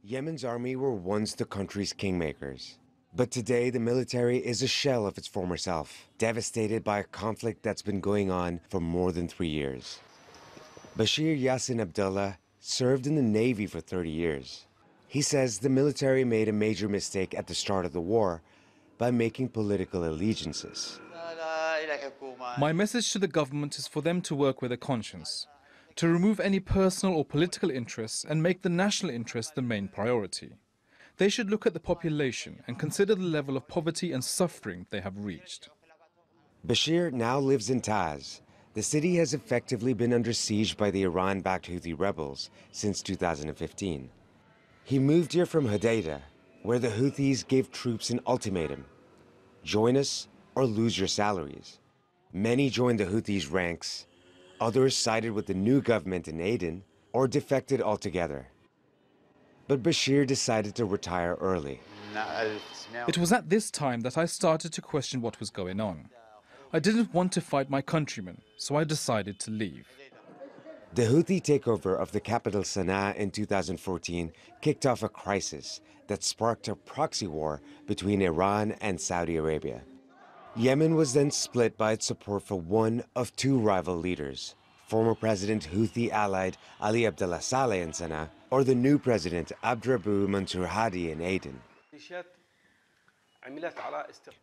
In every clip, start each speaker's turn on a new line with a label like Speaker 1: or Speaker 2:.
Speaker 1: Yemen's army were once the country's kingmakers. But today, the military is a shell of its former self, devastated by a conflict that's been going on for more than 3 years. Bashir Yassin Abdullah served in the Navy for 30 years. He says the military made a major mistake at the start of the war by making political allegiances.
Speaker 2: My message to the government is for them to work with a conscience, to remove any personal or political interests and make the national interest the main priority. They should look at the population and consider the level of poverty and suffering they have reached.
Speaker 1: Bashir now lives in Taz. The city has effectively been under siege by the Iran-backed Houthi rebels since 2015. He moved here from Hodeidah, where the Houthis gave troops an ultimatum: join us or lose your salaries. Many joined the Houthis' ranks. Others sided with the new government in Aden or defected altogether. But Bashir decided to retire early.
Speaker 2: It was at this time that I started to question what was going on. I didn't want to fight my countrymen, so I decided to leave.
Speaker 1: The Houthi takeover of the capital Sana'a in 2014 kicked off a crisis that sparked a proxy war between Iran and Saudi Arabia. Yemen was then split by its support for one of two rival leaders: former President Houthi-allied Ali Abdullah Saleh in Sana'a, or the new President Abdrabbu Mansur Hadi in Aden.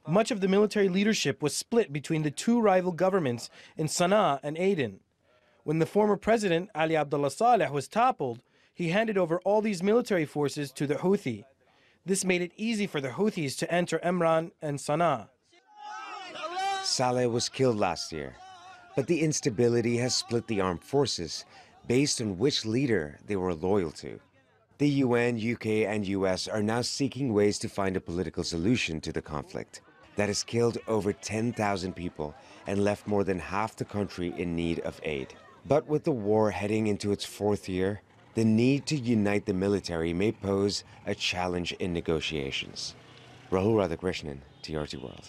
Speaker 3: Much of the military leadership was split between the two rival governments in Sana'a and Aden. When the former president, Ali Abdullah Saleh, was toppled, he handed over all these military forces to the Houthi. This made it easy for the Houthis to enter Emran and Sana'a.
Speaker 1: Saleh was killed last year, but the instability has split the armed forces based on which leader they were loyal to. The UN, UK, and US are now seeking ways to find a political solution to the conflict that has killed over 10,000 people and left more than half the country in need of aid. But with the war heading into its 4th year, the need to unite the military may pose a challenge in negotiations. Rahul Radhakrishnan, TRT World.